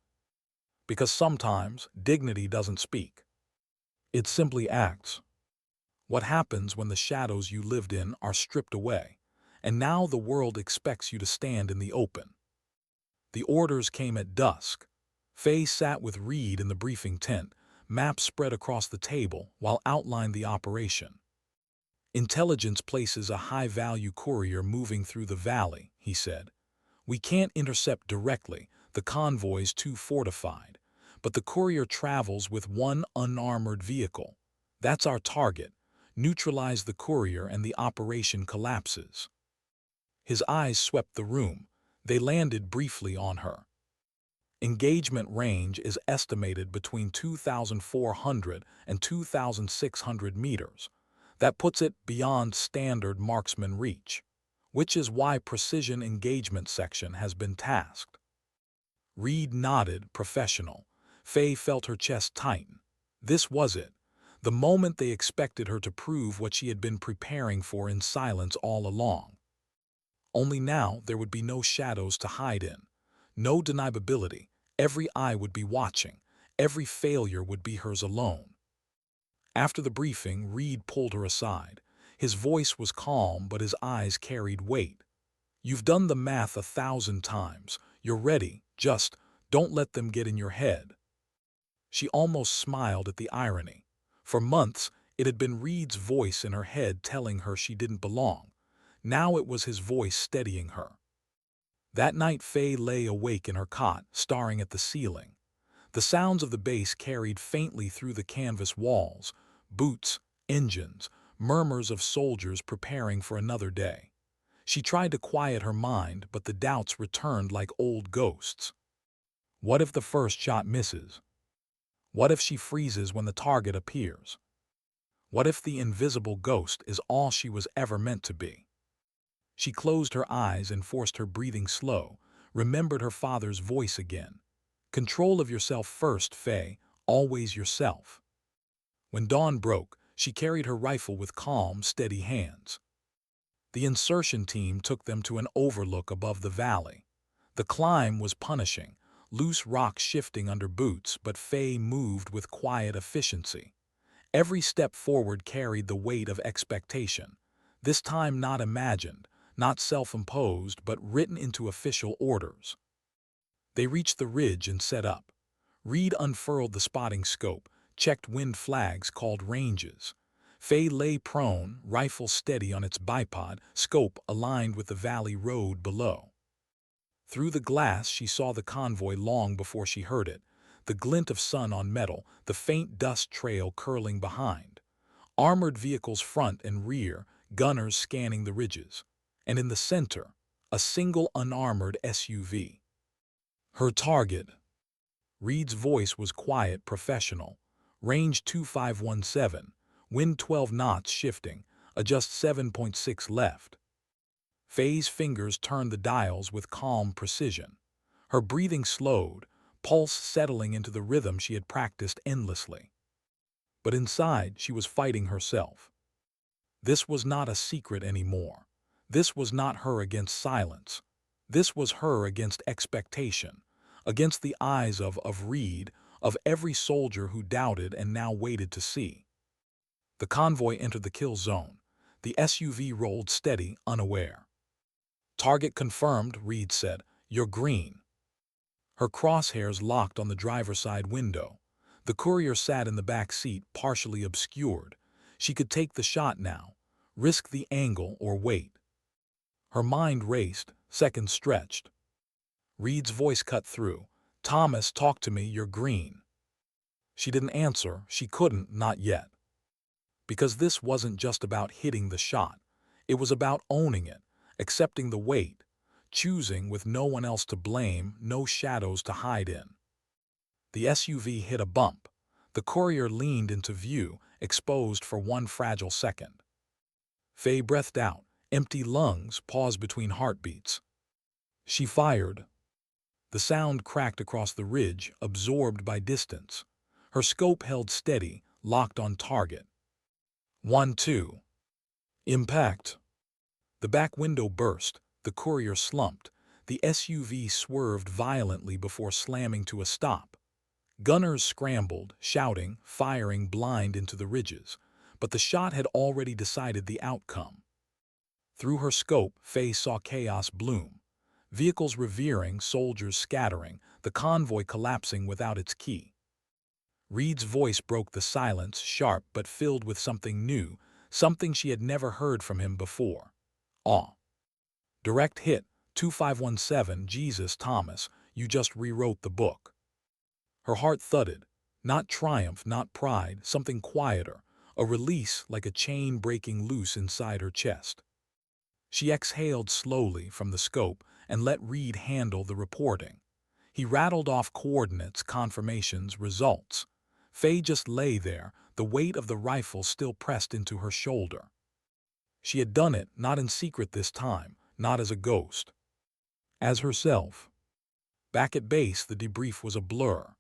Because sometimes dignity doesn't speak. It simply acts. What happens when the shadows you lived in are stripped away, and now the world expects you to stand in the open? The orders came at dusk. Faye sat with Reed in the briefing tent, maps spread across the table while outlined the operation. "Intelligence places a high-value courier moving through the valley," he said. "We can't intercept directly, the convoy's too fortified. But the courier travels with one unarmored vehicle. That's our target. Neutralize the courier and the operation collapses." His eyes swept the room. They landed briefly on her. Engagement range is estimated between 2,400 and 2,600 meters. That puts it beyond standard marksman reach, which is why Precision Engagement Section has been tasked. Reed nodded, professional. Faye felt her chest tighten. This was it. The moment they expected her to prove what she had been preparing for in silence all along. Only now there would be no shadows to hide in. No deniability. Every eye would be watching. Every failure would be hers alone. After the briefing, Reed pulled her aside. His voice was calm, but his eyes carried weight. "You've done the math 1,000 times. You're ready. Just don't let them get in your head." She almost smiled at the irony. For months, it had been Reed's voice in her head telling her she didn't belong. Now it was his voice steadying her. That night Faye lay awake in her cot, staring at the ceiling. The sounds of the base carried faintly through the canvas walls, boots, engines, murmurs of soldiers preparing for another day. She tried to quiet her mind, but the doubts returned like old ghosts. What if the first shot misses? What if she freezes when the target appears? What if the invisible ghost is all she was ever meant to be? She closed her eyes and forced her breathing slow, remembered her father's voice again. Control of yourself first, Faye, always yourself. When dawn broke, she carried her rifle with calm, steady hands. The insertion team took them to an overlook above the valley. The climb was punishing, loose rocks shifting under boots, but Faye moved with quiet efficiency. Every step forward carried the weight of expectation, this time not imagined, not self-imposed, but written into official orders. They reached the ridge and set up. Reed unfurled the spotting scope, checked wind flags called ranges. Faye lay prone, rifle steady on its bipod, scope aligned with the valley road below. Through the glass she saw the convoy long before she heard it, the glint of sun on metal, the faint dust trail curling behind. Armored vehicles front and rear, gunners scanning the ridges. And in the center, a single unarmored SUV. Her target. Reed's voice was quiet, professional. Range 2517, wind 12 knots shifting, adjust 7.6 left. Faye's fingers turned the dials with calm precision. Her breathing slowed, pulse settling into the rhythm she had practiced endlessly. But inside, she was fighting herself. This was not a secret anymore. This was not her against silence. This was her against expectation, against the eyes of Reed, of every soldier who doubted and now waited to see. The convoy entered the kill zone. The SUV rolled steady, unaware. Target confirmed, Reed said. You're green. Her crosshairs locked on the driver's side window. The courier sat in the back seat, partially obscured. She could take the shot now, risk the angle or wait. Her mind raced, seconds stretched. Reed's voice cut through. Thomas, talk to me, you're green. She didn't answer, she couldn't, not yet. Because this wasn't just about hitting the shot. It was about owning it, accepting the weight, choosing with no one else to blame, no shadows to hide in. The SUV hit a bump. The courier leaned into view, exposed for one fragile second. Faye breathed out, empty lungs paused between heartbeats. She fired. The sound cracked across the ridge, absorbed by distance. Her scope held steady, locked on target. 1-2. Impact. The back window burst. The courier slumped. The SUV swerved violently before slamming to a stop. Gunners scrambled, shouting, firing blind into the ridges. But the shot had already decided the outcome. Through her scope, Faye saw chaos bloom. Vehicles revering, soldiers scattering, the convoy collapsing without its key. Reed's voice broke the silence, sharp but filled with something new, something she had never heard from him before. Awe. Direct hit, 2517, Jesus, Thomas, you just rewrote the book. Her heart thudded. Not triumph, not pride, something quieter, a release like a chain breaking loose inside her chest. She exhaled slowly from the scope and let Reed handle the reporting. He rattled off coordinates, confirmations, results. Faye just lay there, the weight of the rifle still pressed into her shoulder. She had done it, not in secret this time, not as a ghost. As herself. Back at base, the debrief was a blur.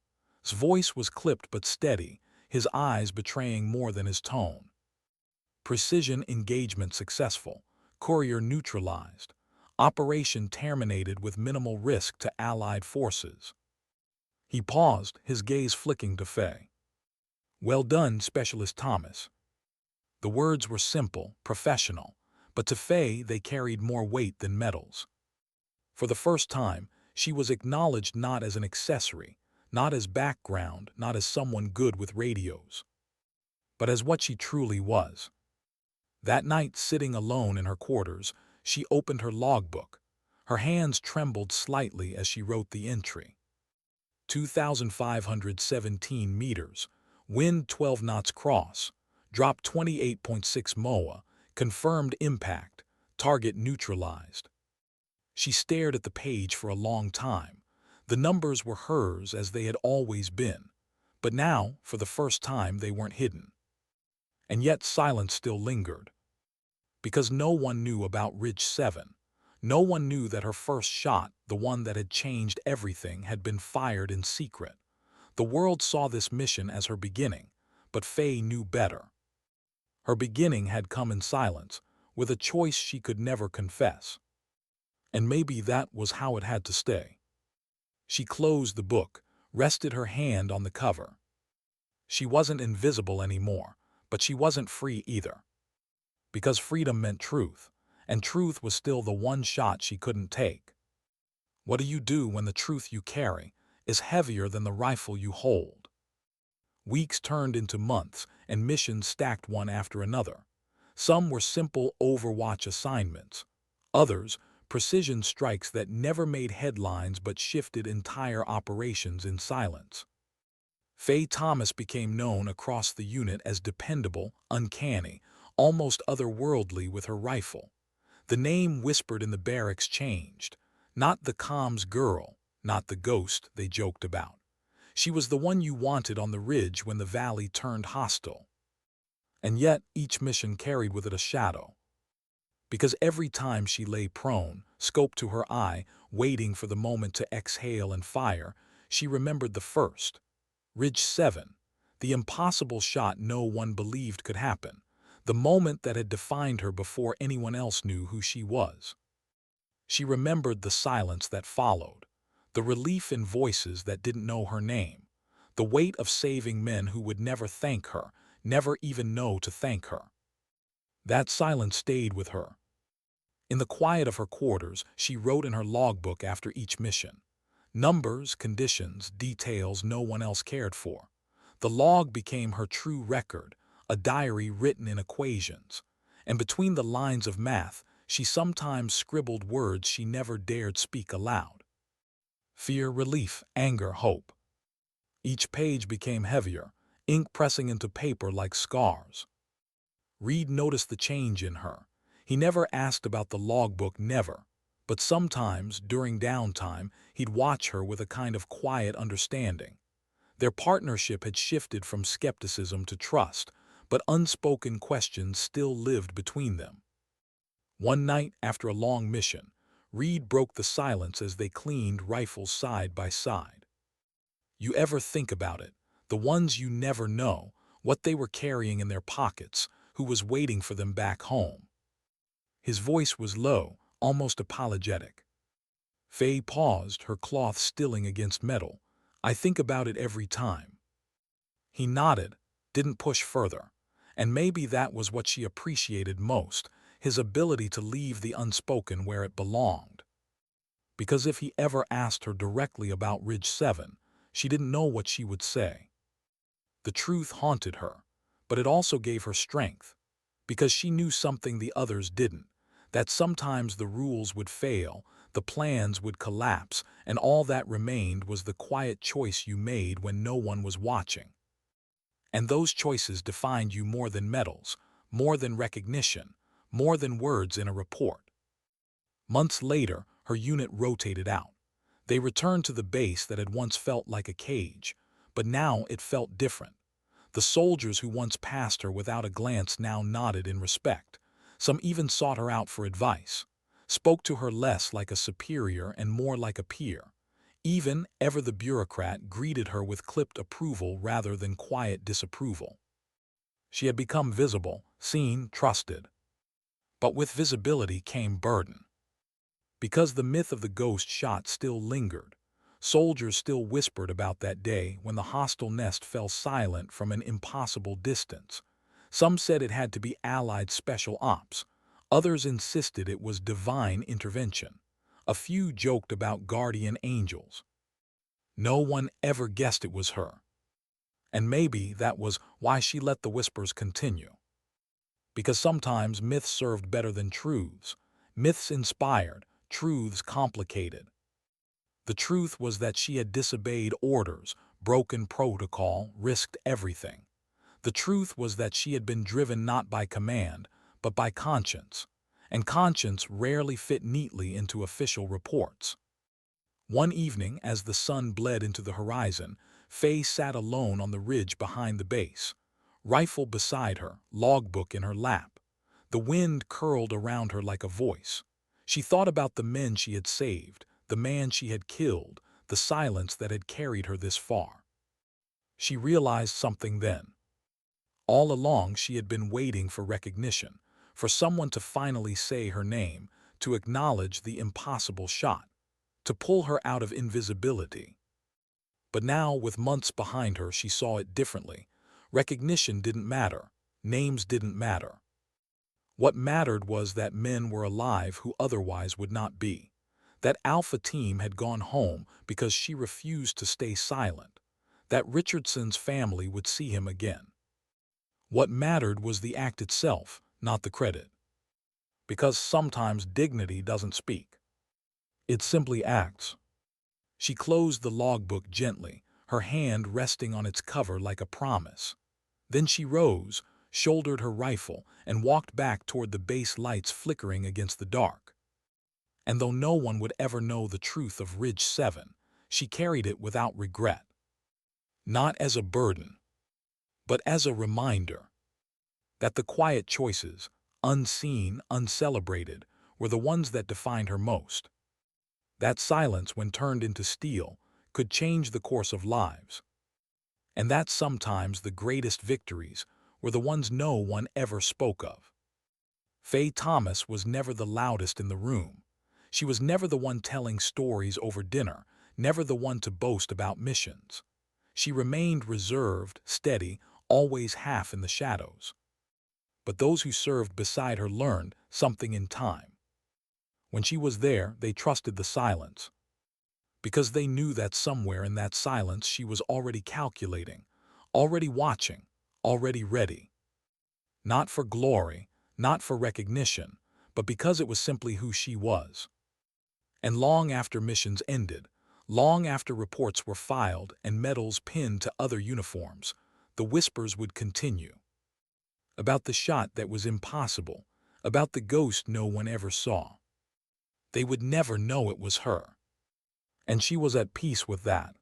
His voice was clipped but steady, his eyes betraying more than his tone. Precision engagement successful. Courier neutralized. Operation terminated with minimal risk to Allied forces. He paused, his gaze flicking to Faye. Well done, Specialist Thomas. The words were simple, professional, but to Faye they carried more weight than medals. For the first time, she was acknowledged not as an accessory, not as background, not as someone good with radios, but as what she truly was. That night, sitting alone in her quarters, she opened her logbook. Her hands trembled slightly as she wrote the entry. 2,517 meters, wind 12 knots cross, drop 28.6 MOA, confirmed impact, target neutralized. She stared at the page for a long time. The numbers were hers as they had always been, but now, for the first time, they weren't hidden. And yet silence still lingered. Because no one knew about Ridge 7. No one knew that her first shot, the one that had changed everything, had been fired in secret. The world saw this mission as her beginning, but Faye knew better. Her beginning had come in silence, with a choice she could never confess. And maybe that was how it had to stay. She closed the book, rested her hand on the cover. She wasn't invisible anymore, but she wasn't free either. Because freedom meant truth, and truth was still the one shot she couldn't take. What do you do when the truth you carry is heavier than the rifle you hold? Weeks turned into months, and missions stacked one after another. Some were simple Overwatch assignments. Others, precision strikes that never made headlines but shifted entire operations in silence. Faye Thomas became known across the unit as dependable, uncanny, almost otherworldly with her rifle. The name whispered in the barracks changed. Not the comms girl, not the ghost they joked about. She was the one you wanted on the ridge when the valley turned hostile. And yet each mission carried with it a shadow. Because every time she lay prone, scope to her eye, waiting for the moment to exhale and fire, she remembered the first. Ridge 7, the impossible shot no one believed could happen, the moment that had defined her before anyone else knew who she was. She remembered the silence that followed, the relief in voices that didn't know her name, the weight of saving men who would never thank her, never even know to thank her. That silence stayed with her. In the quiet of her quarters, she wrote in her logbook after each mission. Numbers, conditions, details no one else cared for. The log became her true record, a diary written in equations. And between the lines of math, she sometimes scribbled words she never dared speak aloud. Fear, relief, anger, hope. Each page became heavier, ink pressing into paper like scars. Reed noticed the change in her. He never asked about the logbook, never. But sometimes, during downtime, he'd watch her with a kind of quiet understanding. Their partnership had shifted from skepticism to trust, but unspoken questions still lived between them. One night, after a long mission, Reed broke the silence as they cleaned rifles side by side. You ever think about it? The ones you never know, what they were carrying in their pockets, who was waiting for them back home. His voice was low, almost apologetic. Faye paused, her cloth stilling against metal. I think about it every time. He nodded, didn't push further. And maybe that was what she appreciated most, his ability to leave the unspoken where it belonged. Because if he ever asked her directly about Ridge 7, she didn't know what she would say. The truth haunted her, but it also gave her strength. Because she knew something the others didn't, that sometimes the rules would fail, the plans would collapse, and all that remained was the quiet choice you made when no one was watching. And those choices defined you more than medals, more than recognition, more than words in a report. Months later, her unit rotated out. They returned to the base that had once felt like a cage, but now it felt different. The soldiers who once passed her without a glance now nodded in respect. Some even sought her out for advice, spoke to her less like a superior and more like a peer. Even Ever the bureaucrat greeted her with clipped approval rather than quiet disapproval. She had become visible, seen, trusted. But with visibility came burden. Because the myth of the ghost shot still lingered, soldiers still whispered about that day when the hostile nest fell silent from an impossible distance. Some said it had to be Allied special ops. Others insisted it was divine intervention. A few joked about guardian angels. No one ever guessed it was her. And maybe that was why she let the whispers continue. Because sometimes myths served better than truths. Myths inspired, truths complicated. The truth was that she had disobeyed orders, broken protocol, risked everything. The truth was that she had been driven not by command, but by conscience. And conscience rarely fit neatly into official reports. One evening, as the sun bled into the horizon, Faye sat alone on the ridge behind the base. Rifle beside her, logbook in her lap. The wind curled around her like a voice. She thought about the men she had saved, the man she had killed, the silence that had carried her this far. She realized something then. All along she had been waiting for recognition, for someone to finally say her name, to acknowledge the impossible shot, to pull her out of invisibility. But now, with months behind her, she saw it differently. Recognition didn't matter. Names didn't matter. What mattered was that men were alive who otherwise would not be. That Alpha Team had gone home because she refused to stay silent. That Richardson's family would see him again. What mattered was the act itself, not the credit. Because sometimes dignity doesn't speak. It simply acts. She closed the logbook gently, her hand resting on its cover like a promise. Then she rose, shouldered her rifle, and walked back toward the base lights flickering against the dark. And though no one would ever know the truth of Ridge 7, she carried it without regret. Not as a burden, but as a reminder that the quiet choices, unseen, uncelebrated, were the ones that defined her most. That silence, when turned into steel, could change the course of lives. And that sometimes the greatest victories were the ones no one ever spoke of. Faye Thomas was never the loudest in the room. She was never the one telling stories over dinner, never the one to boast about missions. She remained reserved, steady, always half in the shadows. But those who served beside her learned something in time. When she was there, they trusted the silence, because they knew that somewhere in that silence she was already calculating, already watching, already ready. Not for glory, not for recognition, but because it was simply who she was. And long after missions ended, long after reports were filed and medals pinned to other uniforms, the whispers would continue. About the shot that was impossible, about the ghost no one ever saw. They would never know it was her. And she was at peace with that.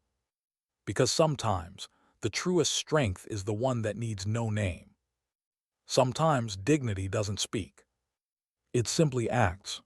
Because sometimes, the truest strength is the one that needs no name. Sometimes dignity doesn't speak. It simply acts.